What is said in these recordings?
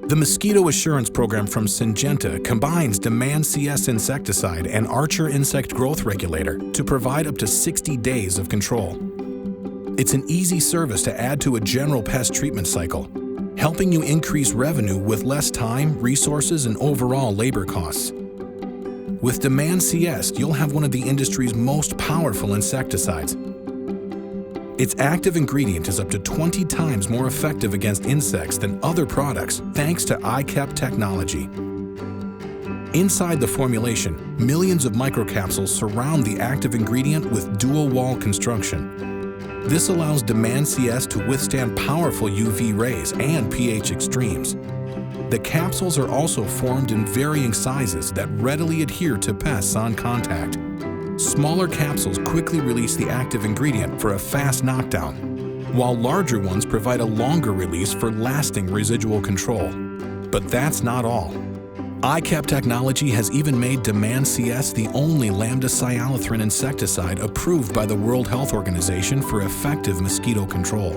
The Mosquito Assurance Program from Syngenta combines Demand CS insecticide and Archer insect growth regulator to provide up to 60 days of control. It's an easy service to add to a general pest treatment cycle, helping you increase revenue with less time, resources, and overall labor costs. With Demand CS, you'll have one of the industry's most powerful insecticides. Its active ingredient is up to 20 times more effective against insects than other products thanks to ICAP Technology. Inside the formulation, millions of microcapsules surround the active ingredient with dual-wall construction. This allows Demand CS to withstand powerful UV rays and pH extremes. The capsules are also formed in varying sizes that readily adhere to pests on contact. Smaller capsules quickly release the active ingredient for a fast knockdown, while larger ones provide a longer release for lasting residual control. But that's not all. ICAP Technology has even made Demand CS the only lambda-cyhalothrin insecticide approved by the World Health Organization for effective mosquito control.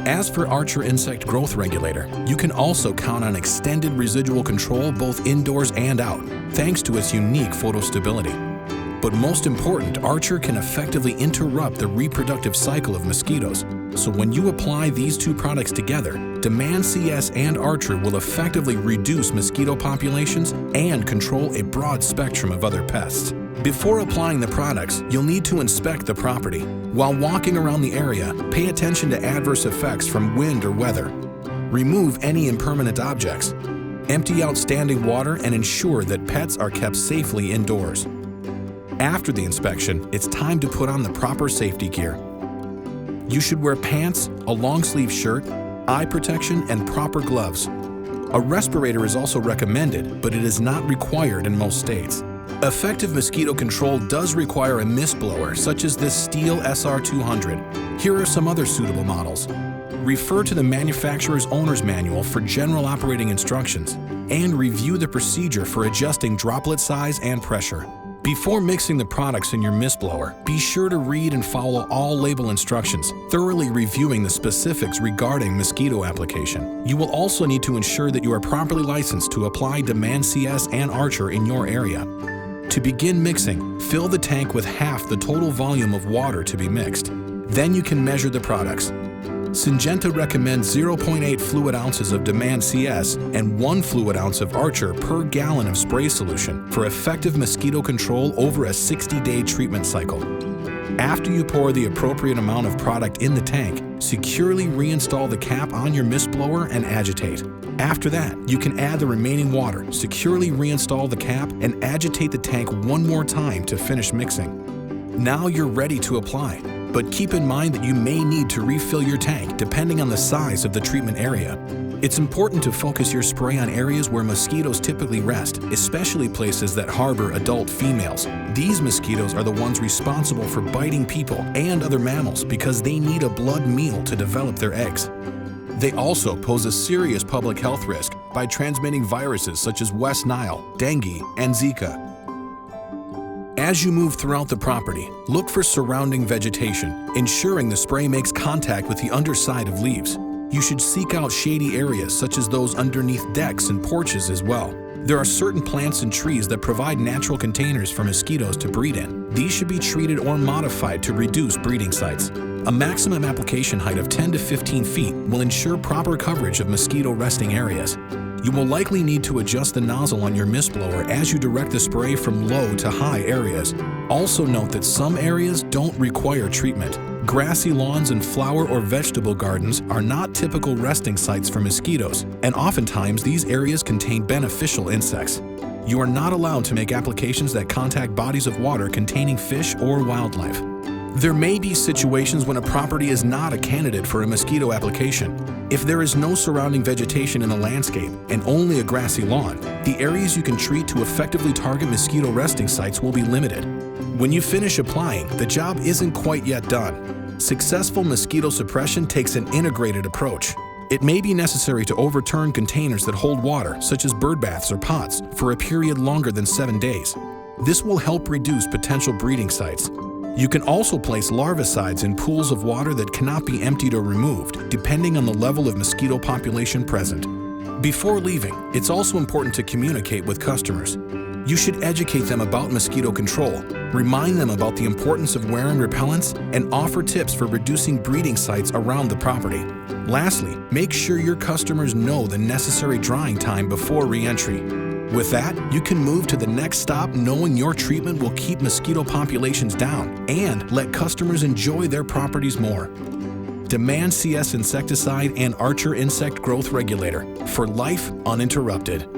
As for Archer Insect Growth Regulator, you can also count on extended residual control both indoors and out, thanks to its unique photostability. But most important, Archer can effectively interrupt the reproductive cycle of mosquitoes. So when you apply these two products together, Demand CS and Archer will effectively reduce mosquito populations and control a broad spectrum of other pests. Before applying the products, you'll need to inspect the property. While walking around the area, pay attention to adverse effects from wind or weather. Remove any impermanent objects. Empty out standing water and ensure that pets are kept safely indoors. After the inspection, it's time to put on the proper safety gear. You should wear pants, a long-sleeve shirt, eye protection, and proper gloves. A respirator is also recommended, but it is not required in most states. Effective mosquito control does require a mist blower, such as this Stihl SR200. Here are some other suitable models. Refer to the manufacturer's owner's manual for general operating instructions, and review the procedure for adjusting droplet size and pressure. Before mixing the products in your mist blower, be sure to read and follow all label instructions, thoroughly reviewing the specifics regarding mosquito application. You will also need to ensure that you are properly licensed to apply Demand CS and Archer in your area. To begin mixing, fill the tank with half the total volume of water to be mixed. Then you can measure the products. Syngenta recommends 0.8 fluid ounces of Demand CS and 1 fluid ounce of Archer per gallon of spray solution for effective mosquito control over a 60-day treatment cycle. After you pour the appropriate amount of product in the tank, securely reinstall the cap on your mist blower and agitate. After that, you can add the remaining water, securely reinstall the cap, and agitate the tank one more time to finish mixing. Now you're ready to apply. But keep in mind that you may need to refill your tank depending on the size of the treatment area. It's important to focus your spray on areas where mosquitoes typically rest, especially places that harbor adult females. These mosquitoes are the ones responsible for biting people and other mammals because they need a blood meal to develop their eggs. They also pose a serious public health risk by transmitting viruses such as West Nile, dengue, and Zika. As you move throughout the property, look for surrounding vegetation, ensuring the spray makes contact with the underside of leaves. You should seek out shady areas such as those underneath decks and porches as well. There are certain plants and trees that provide natural containers for mosquitoes to breed in. These should be treated or modified to reduce breeding sites. A maximum application height of 10 to 15 feet will ensure proper coverage of mosquito resting areas. You will likely need to adjust the nozzle on your mist blower as you direct the spray from low to high areas. Also note that some areas don't require treatment. Grassy lawns and flower or vegetable gardens are not typical resting sites for mosquitoes, and oftentimes these areas contain beneficial insects. You are not allowed to make applications that contact bodies of water containing fish or wildlife. There may be situations when a property is not a candidate for a mosquito application. If there is no surrounding vegetation in the landscape and only a grassy lawn, the areas you can treat to effectively target mosquito resting sites will be limited. When you finish applying, the job isn't quite yet done. Successful mosquito suppression takes an integrated approach. It may be necessary to overturn containers that hold water, such as bird baths or pots, for a period longer than 7 days. This will help reduce potential breeding sites. You can also place larvicides in pools of water that cannot be emptied or removed, depending on the level of mosquito population present. Before leaving, it's also important to communicate with customers. You should educate them about mosquito control, remind them about the importance of wearing repellents, and offer tips for reducing breeding sites around the property. Lastly, make sure your customers know the necessary drying time before re-entry. With that, you can move to the next stop knowing your treatment will keep mosquito populations down and let customers enjoy their properties more. Demand CS insecticide and Archer insect growth regulator for life uninterrupted.